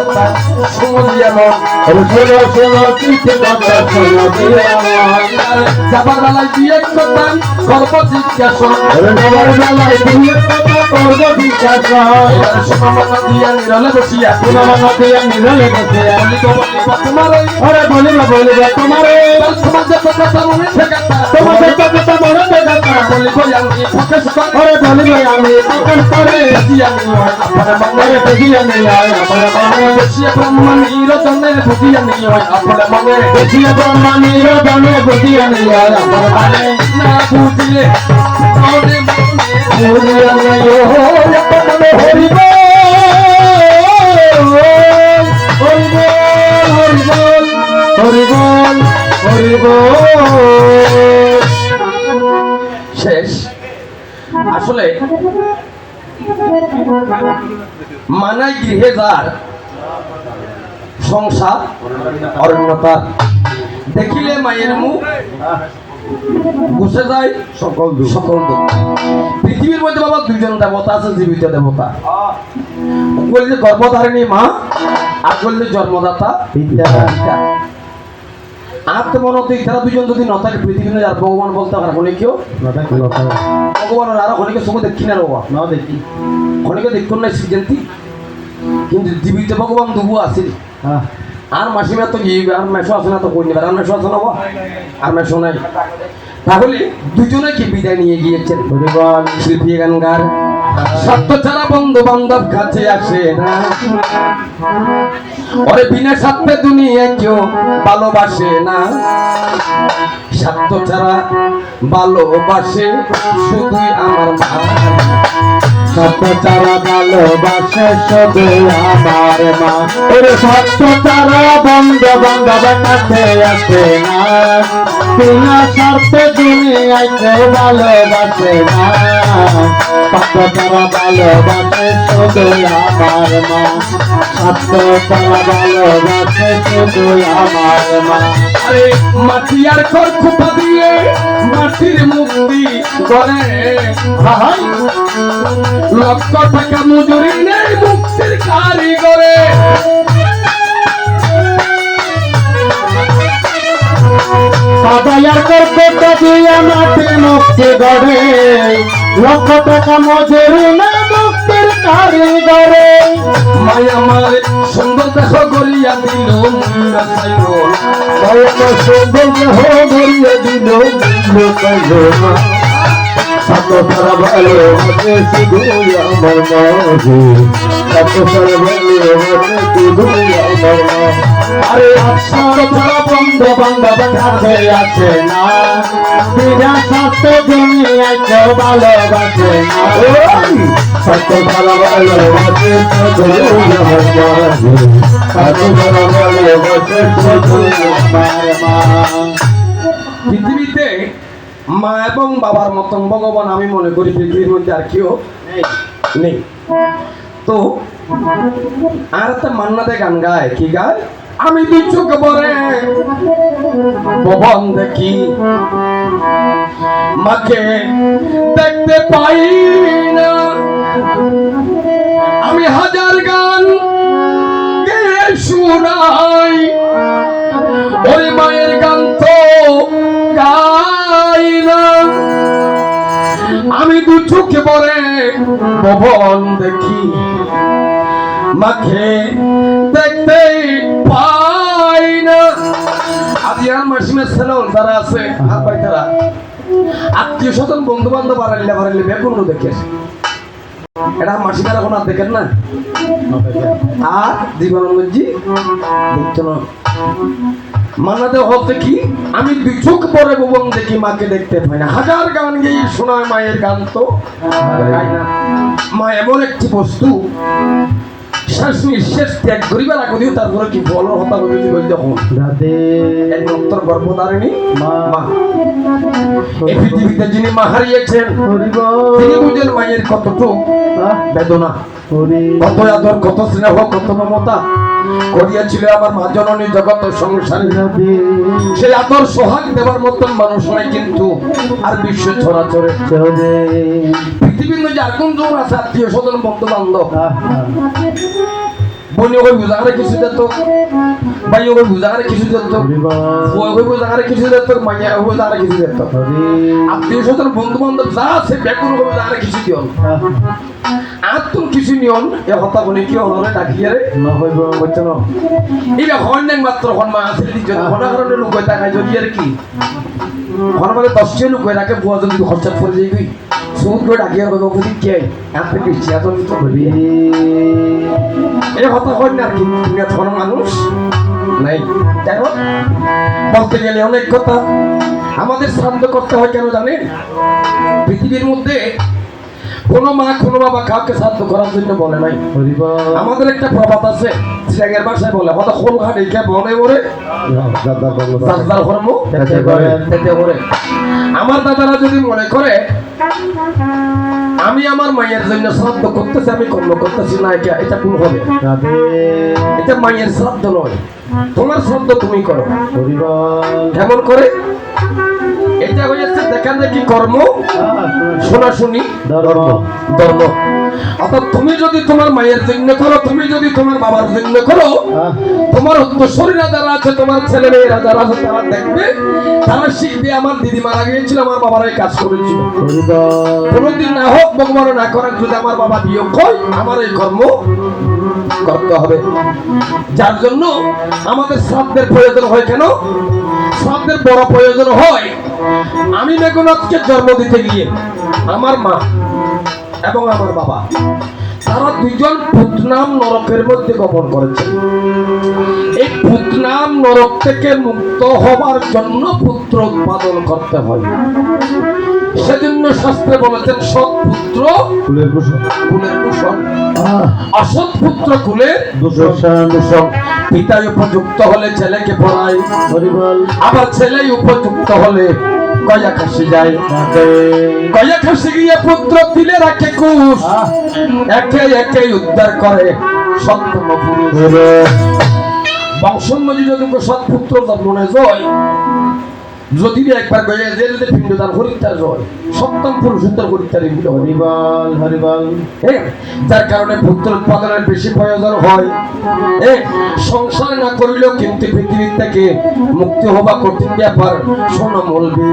কথা শোনো দিয়া মন শোনো শোনো চিঠি কথা শোনো দিয়া মন যাবার বেলায় দিয়ে কথা গল্প জিজ্ঞাসা যাবার বেলায় দিয়ে কথা গল্প জিজ্ঞাসা শোনো মন দিয়া নিরলে বসিয়া শোনো মন দিয়া নিরলে বসিয়া বলিব তোমার তোমার যে কথা মনে থাকে তোমার যে কথা মনে থাকে বলিব আমি প্রকাশ করে বলিব আমি প্রকাশ করে দিয়া নিও আপনার মনে দিয়া নিও আপনার মনে বসিয়া ব্রহ্মাণীর জন্যে বুঝিয়া নিও আপনার মনে বসিয়া ব্রহ্মাণীর জন্যে বুঝিয়া নিও আপনার মনে না বুঝিলে মনে বুঝিয়া নিও আপনার মনে হরিব হরিবল শেষ আসলে মানাই গৃহে যার সংসার অরণ্যতা দেখিলে মায়ের মুখ গুছে যায় সকল দুঃখ পৃথিবীর মধ্যে বাবা দুইজন দেবতা আছে জীবিত দেবতা বললে গর্ভধারিণী মা আর বললে জন্মদাতা বিদ্যা আর তো মনে হতো তারা দুজন যদি ন থাকে পৃথিবীতে আর ভগবান বলতে পারে হলে কেউ ভগবানের আরো অনেকে চোখে দেখি না বাবা না দেখি অনেকে দেখুন না সিজেন্তি কিন্তু জীবিত ভগবান দুবু আছে আর মাসিমা তো আর মেশো আছে না তো কই নেবার আর মেশো আছে না বাবা আর মেশো নাই তাহলে দুজনে কি বিদায় নিয়ে গিয়েছেন শিল্পী গানগার সত্য ছাড়া বন্ধু বান্ধব কাছে আসে না ওরে বিনা স্বার্থে দুনিয়া কেউ ভালোবাসে না স্বার্থ ছাড়া ভালোবাসে শুধুই আমার মা সত্য ছাড়া ভালোবাসে শুধু আমার মা ওরে সত্য ছাড়া বন্ধু বান্ধব কাছে আসে না বিনা স্বার্থে দুনিয়ায় কেউ ভালোবাসে না সত্য ছাড়া ভালোবাসে শুধু আমার মা সত্য ছাড়া ভালোবাসে শুধু আমার মা আরে মাটি আর ঘর খুপা দিয়ে মাটির মুক্তি করে লক্ষ টাকা মজুরি নেই মুক্তির কারিগরে কর্কটা দিয়ে মাটির মুক্তি গড়ে লক্ষ টাকা মজুরি নেই মুক্তির কারিগরে মায়া মারে সুন্দর দেহ গড়িয়া দিল সুন্দর দেহ গড়িয়া দিল সত্য ছাড়া ভালোবাসে শুধু আমার মাঝে সত্য ছাড়া ভালোবাসে শুধু আমার মা আরে সত্য ছাড়া বন্ধু বান্ধব কাছে আছে না বিনা সত্য দুনিয়ায় কেউ ভালোবাসে না সত্য ছাড়া ভালোবাসে শুধু আমার মাঝে সত্য ছাড়া ভালোবাসে শুধু আমার মা পৃথিবীতে মা এবং বাবার মতন ভগবান আমি মনে করি পৃথিবীর মধ্যে আর কেউ নেই তো আর একটা মান্নাতে গান গায় কি গায় আমি দুই চোখ ভরে ভবন দেখি মাকে দেখতে পাই না আমি হাজার গান গেয়ে শোনাই ওই মায়ের গান তো গাই না আমি দু চোখে ভরে ভবন দেখি মাকে দেখতে পাই না আদিয়ান মাসিমের ছেলে যারা আছে হাত পাই তারা আত্মীয় স্বজন বন্ধু বান্ধব বাড়াইলে বেগুন দেখে এটা মাসিকার এখন আর দেখেন না আর দিবানন্দজি দেখতো না মানাতে হতে কি আমি দুই চোখ পরে ভুবন দেখি মাকে দেখতে পাই না হাজার গান গেয়ে শোনায় মায়ের গান তো গাই না মা এমন একটি বস্তু শেষ নিঃশেষ ত্যাগ করিবার আগেও তারপরে কি বল হতা বলি যখন একমাত্র গর্ভধারিণী মা এই পৃথিবীতে যিনি মা হারিয়েছেন তিনি বুঝেন মায়ের কতটুকু বেদনা কত আদর কত স্নেহ কত মমতা করিয়াছিল আমার মা জননী জগৎ সংসারে সেই আদর সোহাগ দেবার মতন মানুষ নাই কিন্তু আর বিশ্ব ছড়াছড়ে পৃথিবীর মধ্যে আর কোন জন আছে আত্মীয় স্বজন বন্ধু বান্ধব বনি ওই বুঝারে কিছু দিত ভাই ওই বুঝারে কিছু দিত ওই বুঝারে কিছু দিত মাইয়া ওই বুঝারে কিছু দিত আত্মীয় স্বজন বন্ধু বান্ধব যা আছে বেকুন ওই বুঝারে কিছু দিও আর তুমি কিছু নিয়ন এ হতা বলি কি হলরে ডাকিয়ে রে না হইব হইতো না এটা হয় না মাত্র হনমা আছে যদি হনা কারণে লোক কইতা খাই যদি আর কি হনা মানে 10 জন লোক কইরাকে বুয়া যদি খরচাত পড়ে যাইবি সুদ করে ডাকিয়ে কইব বুঝি কে আপনি কি চিয়া তো তো বলি এই হতা হয় না কি তুমি কোন মানুষ নাই দেখো বলতে গেলে অনেক কথা আমাদের শ্রাদ্ধ করতে হয় কেন জানেন পৃথিবীর মধ্যে কোনো মা কোনো বাবা কাউকে শ্রাদ্ধ করার জন্য বলে নাই আমাদের একটা প্রবাদ আছে সিরাগের ভাষায় বলে হয়তো খোল ঘাট একে বনে মরে আমার দাদারা যদি মনে করে আমি আমার মায়ের জন্য শ্রাদ্ধ করতেছি আমি কর্ম করতেছি না এটা কোন হবে এটা মায়ের শ্রাদ্ধ নয় তোমার শ্রাদ্ধ তুমি করো কেমন করে এটা হয়েছে দেখা দেখি কর্ম শোনাশুনি ধর্ম অর্থাৎ তুমি যদি তোমার মায়ের জন্য করো তুমি যদি তোমার বাবার জন্য করো তোমার উত্তরসূরিরা যারা আছে তোমার ছেলে মেয়েরা যারা আছে তারা দেখবে তারা শিখবে আমার দিদি মারা গিয়েছিল আমার বাবার এই কাজ করেছিল কোনোদিন না হোক ভগবান না করেন যদি আমার বাবা বিয়োগ হয় আমার এই কর্ম করতে হবে যার জন্য আমাদের শ্রাদ্ধের প্রয়োজন হয় কেন শ্রাদ্ধের বড় প্রয়োজন হয় আমি মেঘনাথকে জন্ম দিতে গিয়ে আমার মা এবং আমার বাবা তারা দুইজন পুতনাম নরকের মধ্যে গোপন করেছে এই পুতনাম নরক থেকে মুক্ত হবার জন্য পুত্র উৎপাদন করতে হয় সেজন্য শাস্ত্রে বলেছেন সৎ পুত্র কুলের ভূষণ অসৎ পুত্র কুলের দূষণ পিতাই উপযুক্ত হলে ছেলেকে পড়ায় আবার ছেলেই উপযুক্ত হলে গয়া খাসি যায় গয়া খাসি গিয়ে পুত্র দিলে রাখে কুশ একে একে উদ্ধার করে সপ্তম পুরুষ বংশমজি যদি সৎ পুত্র জন্মনে যায় যদি একবার গয়া জেলে পিণ্ডদান হরিতার হয় সপ্তম পুরুষ উত্তর হরিতার হরিবাল হরিবাল যার কারণে পুত্র উৎপাদনের বেশি প্রয়োজন হয় সংসার না করিলেও কিন্তু পৃথিবীর থেকে মুক্তি হওয়া কঠিন ব্যাপার শোনো বলবি